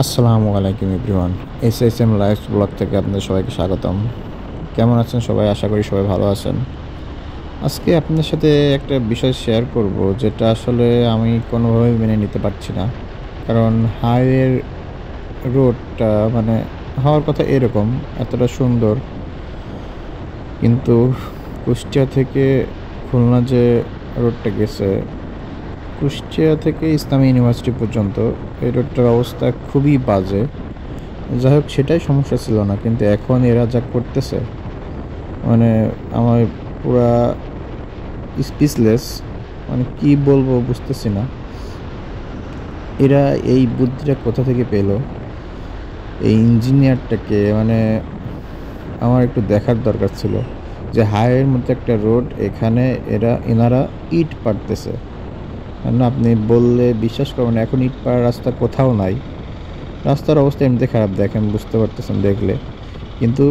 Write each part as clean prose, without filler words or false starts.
আসসালামু আলাইকুম everyone. SSM live blog থেকে আপনাদের সবাইকে স্বাগতম। কেমন আছেন সবাই? আশা করি সবাই ভালো আছেন। আজকে আপনাদের সাথে একটা বিষয় শেয়ার করব, যেটা আসলে আমি কোনোভাবেই মেনে নিতে পারছি না। কারণ হাইওয়ের রোডটা হওয়ার কথা এরকম, এতটা সুন্দর, কিন্তু কুষ্টিয়া থেকে খুলনা যে রোডটা গেছে, কুষ্টিয়া থেকে ইসলামী ইউনিভার্সিটি পর্যন্ত এই রোডটার অবস্থা খুবই বাজে। যাই হোক, সেটাই সমস্যা ছিল না, কিন্তু এখন এরা যা করতেছে আমার পুরা স্পিচলেস। কি বলবো বুঝতেছি না। এরা এই বুদ্ধিটা কোথা থেকে পেলো? এই ইঞ্জিনিয়ারটাকে আমার একটু দেখার দরকার ছিল যে হাইওয়ের মধ্যে একটা রোড, এখানে এনারা ইট পাড়তেছে। না, আপনি বললে বিশ্বাস করবেন না, এখন ইট পাড়ার রাস্তা কোথাও নাই। রাস্তার অবস্থা এমনিতে খারাপ, দেখেন, বুঝতে পারতেছেন দেখলে, কিন্তু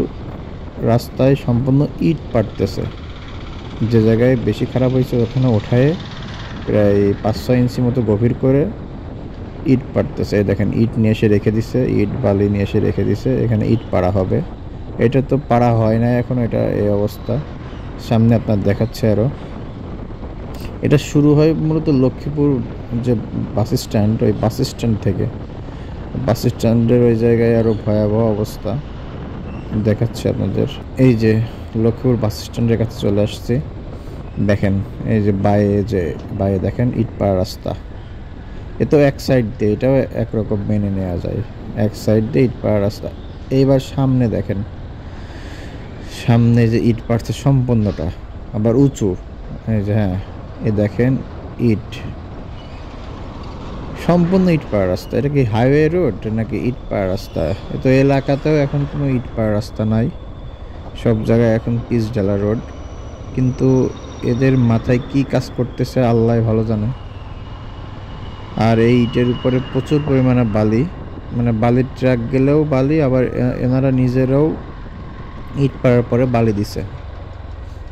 রাস্তায় সম্পূর্ণ ইট পাড়তেছে। যে জায়গায় বেশি খারাপ হয়েছে ওখানে ওঠায় প্রায় 5-6 ইঞ্চি মতো গভীর করে ইট পাড়তেছে। দেখেন, ইট নিয়ে এসে রেখে দিছে, ইট বালি নিয়ে এসে রেখে দিছে, এখানে ইট পাড়া হবে। এটা তো পাড়া হয় না এখন, এটা এই অবস্থা। সামনে আপনার দেখাচ্ছে আরও। এটা শুরু হয় মূলত লক্ষ্মীপুর যে বাস স্ট্যান্ড, ওই বাস স্ট্যান্ড থেকে। বাস স্ট্যান্ডের ওই জায়গায় আরও ভয়াবহ অবস্থা দেখাচ্ছে আপনাদের। এই যে লক্ষ্মীপুর বাস স্ট্যান্ডের কাছে চলে আসছি। দেখেন, এই যে বাইরে দেখেন ইট পাড়া রাস্তা। এ তো এক সাইড দিয়ে, এটাও একরকম মেনে নেওয়া যায়, এক সাইড দিয়ে ইট পাড়া রাস্তা। এইবার সামনে দেখেন, সামনে যে ইট পাড়ছে সম্পূর্ণটা, আবার উঁচু। এই যে, হ্যাঁ, এ দেখেন ইট, সম্পূর্ণ ইট পাড়া রাস্তা। এটা কি হাইওয়ে রোড নাকি ইট পাড়া রাস্তা? এ তো এলাকাতেও এখন কোনো ইট পাড়া রাস্তা নাই, সব জায়গায় এখন পিচ ঢালা রোড। কিন্তু এদের মাথায় কি কাজ করতেছে আল্লাহ ভালো জানে। আর এই ইটের উপরে প্রচুর পরিমাণে বালি, বালির ট্রাক গেলেও বালি, আবার এনারা নিজেরাও ইট পাড়ার পরে বালি দিছে।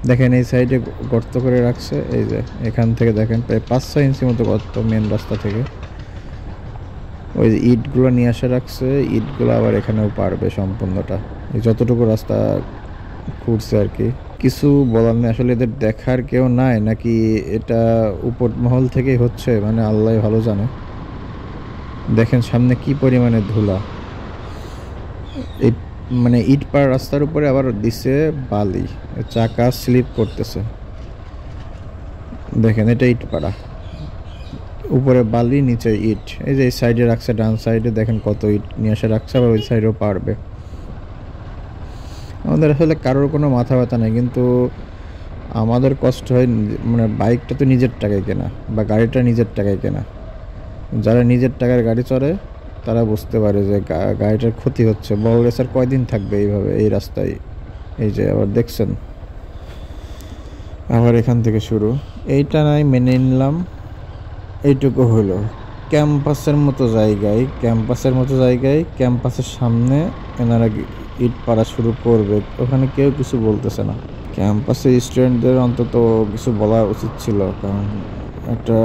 দেখেন, এই সাইডে গর্ত করে রাখছে। এই যে এখান থেকে দেখেন প্রায় 5-6 ইঞ্চি মতো গর্ত মেন রাস্তা থেকে। ওই যে ইটগুলো নিয়ে আসে রাখছে, ইটগুলো আবার এখানেও পারবে সম্পূর্ণটা, যতটুকু রাস্তা ঘুরছে আর কি। কিছু বলার নেই আসলে, এদের দেখার কেউ নাই নাকি এটা উপর মহল থেকেই হচ্ছে, আল্লাহ ভালো জানে। দেখেন সামনে কি পরিমাণে ধুলা। এই ইট পাড়া রাস্তার উপরে আবার দিছে বালি, চাকা স্লিপ করতেছে। দেখেন, এটা ইট পাড়া, উপরে বালি, নিচে ইট। এই যে এই সাইডে রাখছে, ডান সাইডে দেখেন কত ইট নিয়ে এসে রাখছে, আবার ওই সাইডেও পারবে। আমাদের আসলে কারোর কোনো মাথা ব্যথা নেই, কিন্তু আমাদের কষ্ট হয়। বাইকটা তো নিজের টাকায় কেনা, বা গাড়িটা নিজের টাকায় কেনা। যারা নিজের টাকার গাড়ি চড়ে তারা বুঝতে পারে যে গাড়িটার ক্ষতি হচ্ছে। বড় রেসার কয়দিন থাকবে এইভাবে এই রাস্তায়? এই যে আবার দেখছেন, আবার এখান থেকে শুরু। এইটা নাই মেনে নিলাম, এইটুকু হলো। ক্যাম্পাসের মতো জায়গায় ক্যাম্পাসের সামনে এনারা ইট পাড়া শুরু করবে, ওখানে কেউ কিছু বলতেছে না। ক্যাম্পাসের স্টুডেন্টদের অন্তত কিছু বলা উচিত ছিল, কারণ একটা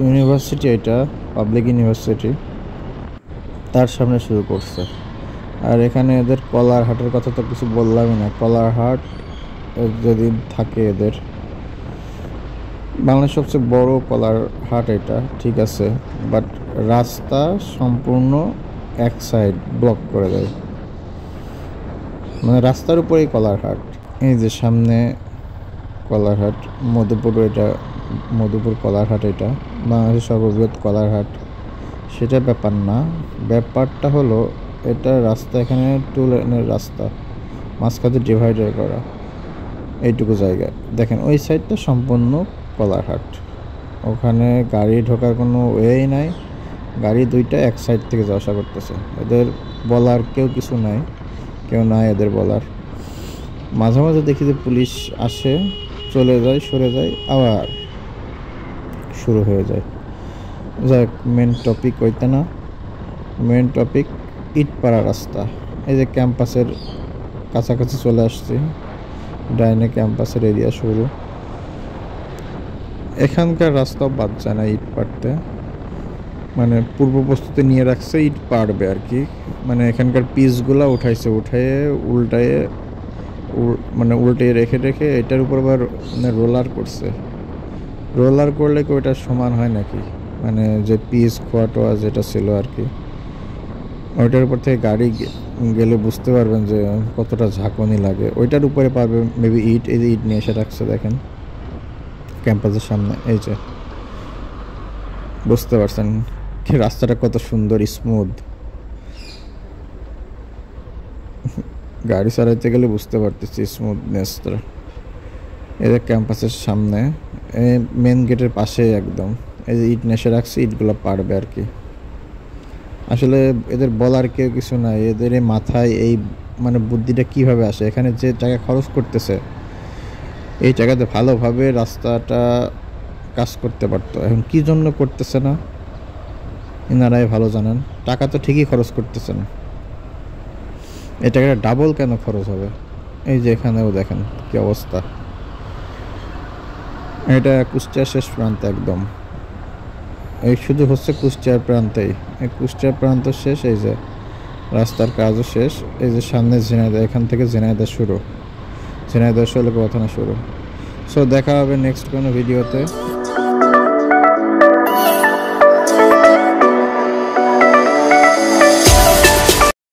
ইউনিভার্সিটি, এটা পাবলিক ইউনিভার্সিটি, তার সামনে শুরু করছে। আর এখানে এদের কলার হাটের কথা তো কিছু বললামই না। কলার হাট যেদিন থাকে, এদের বাংলাদেশের সবচেয়ে বড় কলার হাট এটা, ঠিক আছে, বাট রাস্তা সম্পূর্ণ এক সাইড ব্লক করে দেয়, রাস্তার উপরেই কলার হাট। এই যে সামনে কলার হাট, মধুপুর, এটা মধুপুর কলার হাট, এটা বাংলাদেশের সর্ববৃহৎ কলার হাট। সেটা ব্যাপার না, ব্যাপারটা হলো এটা রাস্তা, এখানে 2 লেনের রাস্তা, মাঝখানে ডিভাইডার করা, এইটুকু জায়গা। দেখেন ওই সাইডটা সম্পূর্ণ কলার হাট, ওখানে গাড়ি ঢোকার কোনো ওয়েই নাই। গাড়ি দুইটা এক সাইড থেকে যাওয়া আসা করতেছে। এদের বলার কিছু নাই, কেউ নাই এদের বলার। মাঝে মাঝে দেখি যে পুলিশ আসে, চলে যায়, সরে যায়, আবার শুরু হয়ে যায়। যাক, মেন টপিক ওইটা না, মেন টপিক ইটপাড়া রাস্তা। এই যে ক্যাম্পাসের কাছাকাছি চলে আসছি, ডাইনে ক্যাম্পাসের এরিয়া শুরু। এখানকার রাস্তাও বাদ যায় না ইট পাড়তে, মানে পূর্ব প্রস্তুতি নিয়ে রাখছে, ইট পারবে আর কি। মানে এখানকার পিসগুলো উঠাইছে, উঠাইয়ে মানে উল্টে রেখে রেখে এটার উপর আবার মানে রোলার করছে। রোলার করলে কি ওইটা সমান হয় নাকি? মানে যে পিস খোয়াটোয়া যেটা ছিল আর কি, ওইটার উপর থেকে গাড়ি গেলে বুঝতে পারবেন যে কতটা ঝাঁকুনি লাগে। ওইটার উপরে পারবে মেবি ইট। এই যে ইট নিয়ে এসে রাখছে দেখেন ক্যাম্পাসের সামনে, এই যে বুঝতে পারছেন কি রাস্তাটা কত সুন্দর স্মুথ। গাড়ি চালাইতে গেলে বুঝতে পারতেছি স্মুথনেসটা। এই যে ক্যাম্পাসের সামনে মেন গেটের পাশে একদম এই যে ইট নেশে রাখছে, ইটগুলো পারবে আর কি। আসলে এদের বলার কেউ কিছু নাই, এদের মাথায় এই মানে বুদ্ধিটা কিভাবে আসে। এখানে যে টাকা খরচ করতেছে এই টাকাতে ভালোভাবে রাস্তাটা কাজ করতে পারতো, এখন কি জন্য করতেছে না এনারাই ভালো জানেন। টাকা তো ঠিকই খরচ করতেছেন, এই টাকাটা ডাবল কেন খরচ হবে? এই যে এখানেও দেখেন কি অবস্থা। এটা কুষ্টিয়ার শেষ প্রান্তে একদম, এই শুধু হচ্ছে কুষ্টিয়ার প্রান্তেই, এই কুষ্টিয়ার প্রান্ত শেষ, এই যে রাস্তার কাজও শেষ। এই যে সামনে ঝিনাইদহ, এখান থেকে ঝিনাইদহ শুরু, ঝিনাইদহ শৈলকুপা থানা শুরু। সো দেখা হবে নেক্সট কোনো ভিডিওতে।